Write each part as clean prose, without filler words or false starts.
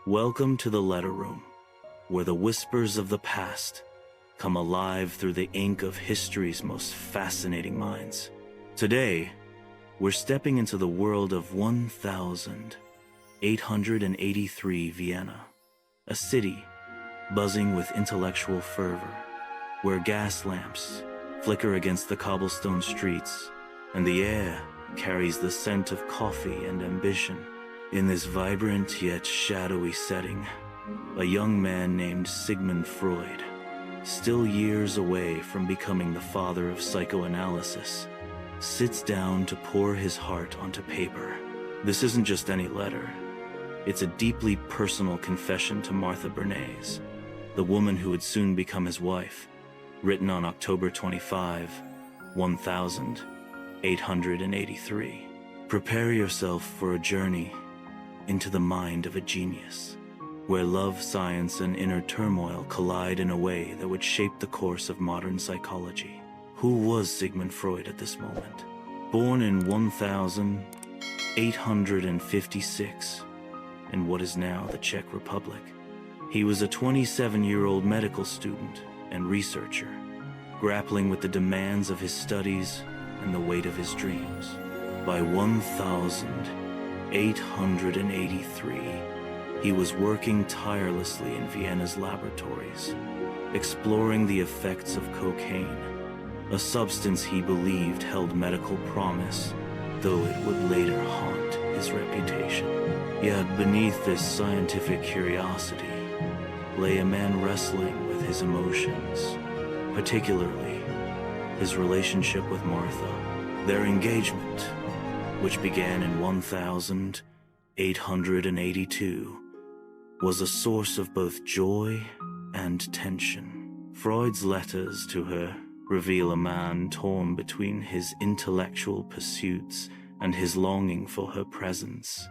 Welcome to the letter room, where the whispers of the past come alive through the ink of history's most fascinating minds. Today, we're stepping into the world of 1883 Vienna, a city buzzing with intellectual fervor, where gas lamps flicker against the cobblestone streets, and the air carries the scent of coffee and ambition. In this vibrant yet shadowy setting, a young man named Sigmund Freud, still years away from becoming the father of psychoanalysis, sits down to pour his heart onto paper. This isn't just any letter. It's a deeply personal confession to Martha Bernays, the woman who would soon become his wife, written on October 25, 1883. Prepare yourself for a journey into the mind of a genius, where love, science, and inner turmoil collide in a way that would shape the course of modern psychology. Who was Sigmund Freud at this moment? Born in 1856 in what is now the Czech Republic, he was a 27-year-old medical student and researcher, grappling with the demands of his studies and the weight of his dreams. By 1883, he was working tirelessly in Vienna's laboratories, exploring the effects of cocaine, a substance he believed held medical promise, though it would later haunt his reputation. Yet beneath this scientific curiosity lay a man wrestling with his emotions, particularly his relationship with Martha. Their engagement, which began in 1882, was a source of both joy and tension. Freud's letters to her reveal a man torn between his intellectual pursuits and his longing for her presence,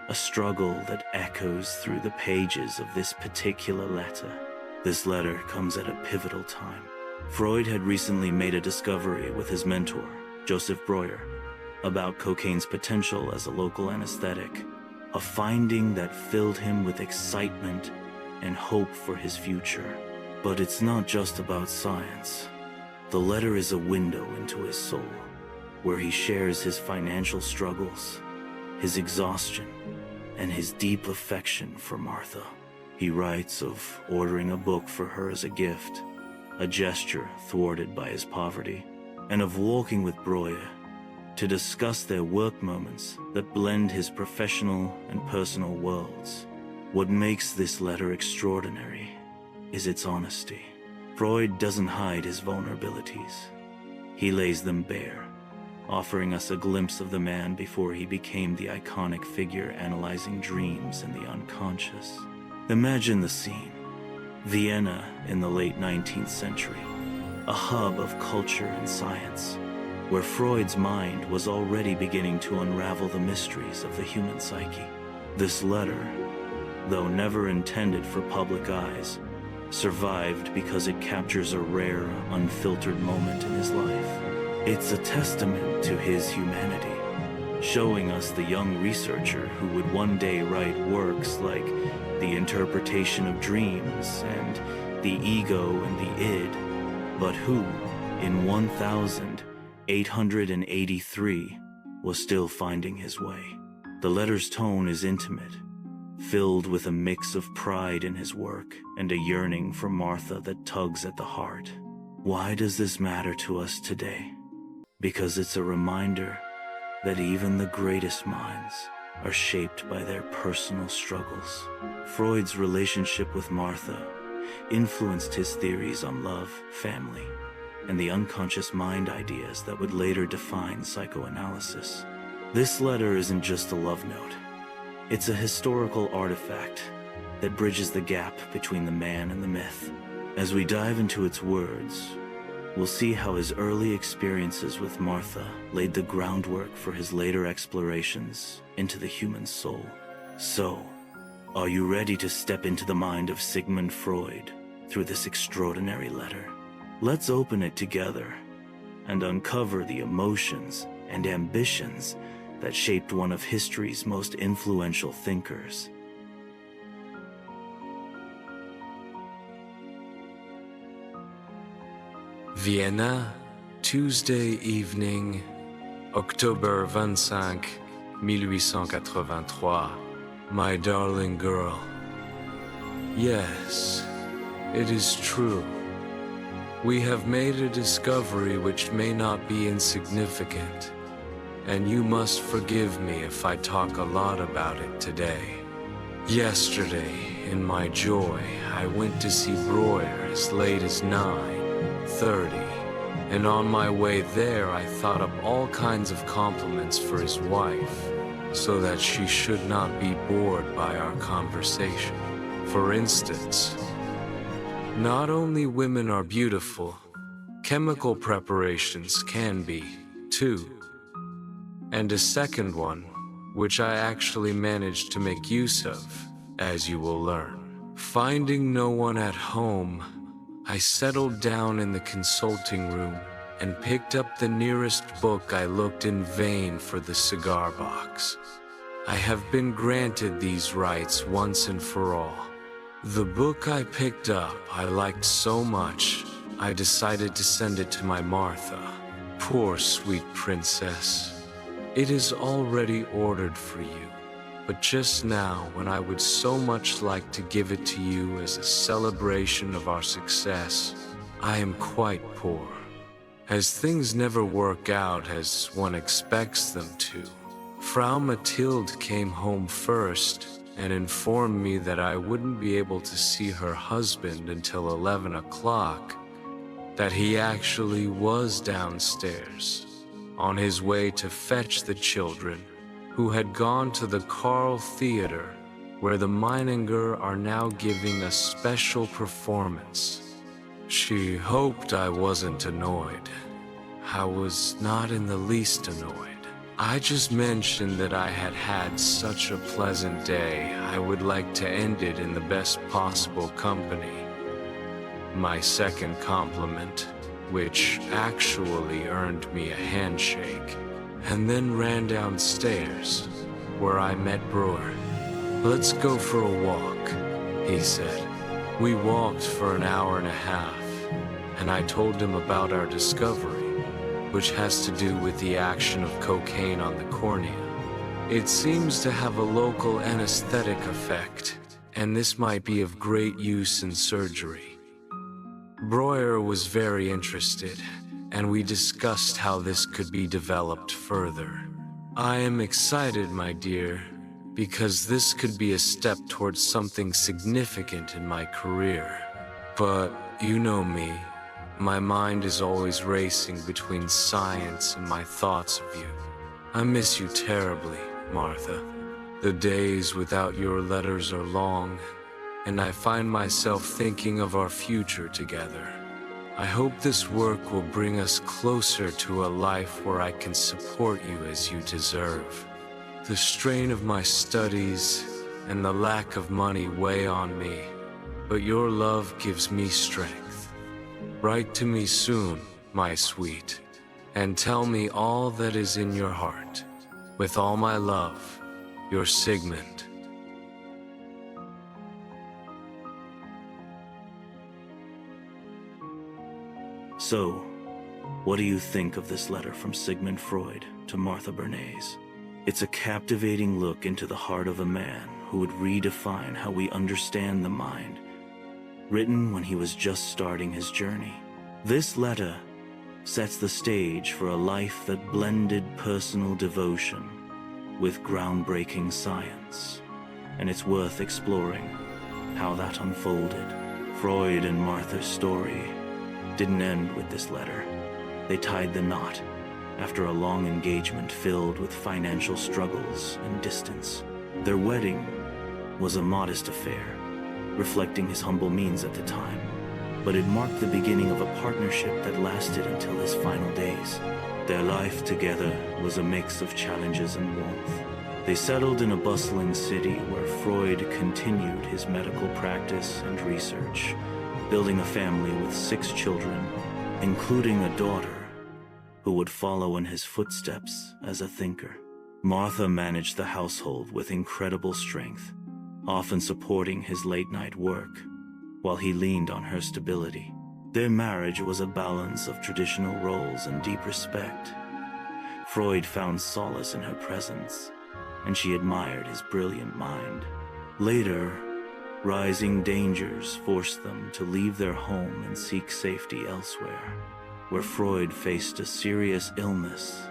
a struggle that echoes through the pages of this particular letter. This letter comes at a pivotal time. Freud had recently made a discovery with his mentor, Joseph Breuer, about cocaine's potential as a local anesthetic, a finding that filled him with excitement and hope for his future. But it's not just about science. The letter is a window into his soul, where he shares his financial struggles, his exhaustion, and his deep affection for Martha. He writes of ordering a book for her as a gift, a gesture thwarted by his poverty, and of walking with Breuer to discuss their work moments that blend his professional and personal worlds. What makes this letter extraordinary is its honesty. Freud doesn't hide his vulnerabilities. He lays them bare, offering us a glimpse of the man before he became the iconic figure analyzing dreams and the unconscious. Imagine the scene. Vienna in the late 19th century, a hub of culture and science, where Freud's mind was already beginning to unravel the mysteries of the human psyche. This letter, though never intended for public eyes, survived because it captures a rare, unfiltered moment in his life. It's a testament to his humanity, showing us the young researcher who would one day write works like The Interpretation of Dreams and The Ego and the Id, but who, in 1883, was still finding his way. The letter's tone is intimate, filled with a mix of pride in his work and a yearning for Martha that tugs at the heart. Why does this matter to us today? Because it's a reminder that even the greatest minds are shaped by their personal struggles. Freud's relationship with Martha influenced his theories on love, family, and the unconscious mind ideas that would later define psychoanalysis. This letter isn't just a love note. It's a historical artifact that bridges the gap between the man and the myth. As we dive into its words, we'll see how his early experiences with Martha laid the groundwork for his later explorations into the human soul. So, are you ready to step into the mind of Sigmund Freud through this extraordinary letter? Let's open it together and uncover the emotions and ambitions that shaped one of history's most influential thinkers. Vienna, Tuesday evening, October 25, 1883. My darling girl. Yes, it is true. We have made a discovery which may not be insignificant, and you must forgive me if I talk a lot about it today. Yesterday, in my joy, I went to see Breuer as late as 9:30, and on my way there I thought up all kinds of compliments for his wife, so that she should not be bored by our conversation. For instance, not only women are beautiful, chemical preparations can be, too. And a second one, which I actually managed to make use of, as you will learn. Finding no one at home, I settled down in the consulting room and picked up the nearest book. I looked in vain for the cigar box. I have been granted these rights once and for all. The book I picked up I liked so much, I decided to send it to my Martha. Poor sweet princess. It is already ordered for you, but just now, when I would so much like to give it to you as a celebration of our success, I am quite poor. As things never work out as one expects them to, Frau Mathilde came home first and informed me that I wouldn't be able to see her husband until 11 o'clock, that he actually was downstairs, on his way to fetch the children, who had gone to the Carl Theater, where the Meininger are now giving a special performance. She hoped I wasn't annoyed. I was not in the least annoyed. I just mentioned that I had had such a pleasant day, I would like to end it in the best possible company. My second compliment, which actually earned me a handshake, and then ran downstairs, where I met Breuer. "Let's go for a walk," he said. We walked for an hour and a half, and I told him about our discovery, which has to do with the action of cocaine on the cornea. It seems to have a local anesthetic effect, and this might be of great use in surgery. Breuer was very interested, and we discussed how this could be developed further. I am excited, my dear, because this could be a step towards something significant in my career. But you know me, my mind is always racing between science and my thoughts of you. I miss you terribly, Martha. The days without your letters are long, and I find myself thinking of our future together. I hope this work will bring us closer to a life where I can support you as you deserve. The strain of my studies and the lack of money weigh on me, but your love gives me strength. Write to me soon, my sweet, and tell me all that is in your heart. With all my love, your Sigmund. So, what do you think of this letter from Sigmund Freud to Martha Bernays? It's a captivating look into the heart of a man who would redefine how we understand the mind, written when he was just starting his journey. This letter sets the stage for a life that blended personal devotion with groundbreaking science, and it's worth exploring how that unfolded. Freud and Martha's story didn't end with this letter. They tied the knot after a long engagement filled with financial struggles and distance. Their wedding was a modest affair, reflecting his humble means at the time, but it marked the beginning of a partnership that lasted until his final days. Their life together was a mix of challenges and warmth. They settled in a bustling city where Freud continued his medical practice and research, building a family with 6 children, including a daughter who would follow in his footsteps as a thinker. Martha managed the household with incredible strength, often supporting his late-night work, while he leaned on her stability. Their marriage was a balance of traditional roles and deep respect. Freud found solace in her presence, and she admired his brilliant mind. Later, rising dangers forced them to leave their home and seek safety elsewhere, where Freud faced a serious illness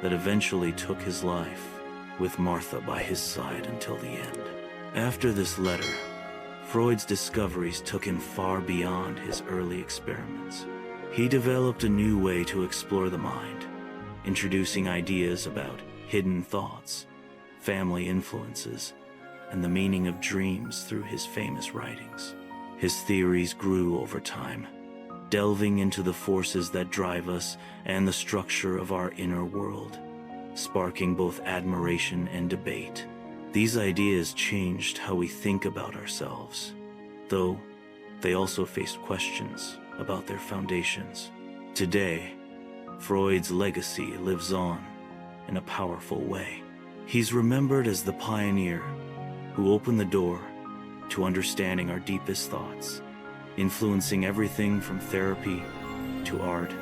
that eventually took his life, with Martha by his side until the end. After this letter, Freud's discoveries took him far beyond his early experiments. He developed a new way to explore the mind, introducing ideas about hidden thoughts, family influences, and the meaning of dreams through his famous writings. His theories grew over time, delving into the forces that drive us and the structure of our inner world, sparking both admiration and debate. These ideas changed how we think about ourselves, though they also faced questions about their foundations. Today, Freud's legacy lives on in a powerful way. He's remembered as the pioneer who opened the door to understanding our deepest thoughts, influencing everything from therapy to art,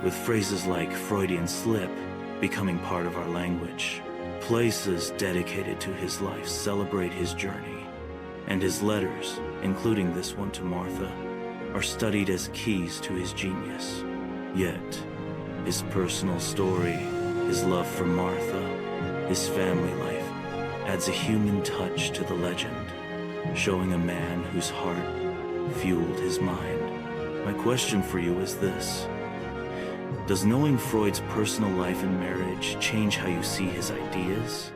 with phrases like Freudian slip becoming part of our language. Places dedicated to his life celebrate his journey, and his letters, including this one to Martha, are studied as keys to his genius. Yet, his personal story, his love for Martha, his family life, adds a human touch to the legend, showing a man whose heart fueled his mind. My question for you is this: does knowing Freud's personal life and marriage change how you see his ideas?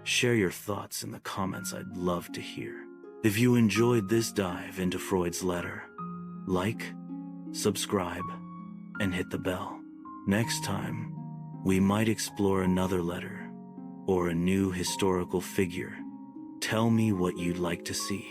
Share your thoughts in the comments. I'd love to hear. If you enjoyed this dive into Freud's letter, like, subscribe, and hit the bell. Next time, we might explore another letter or a new historical figure. Tell me what you'd like to see.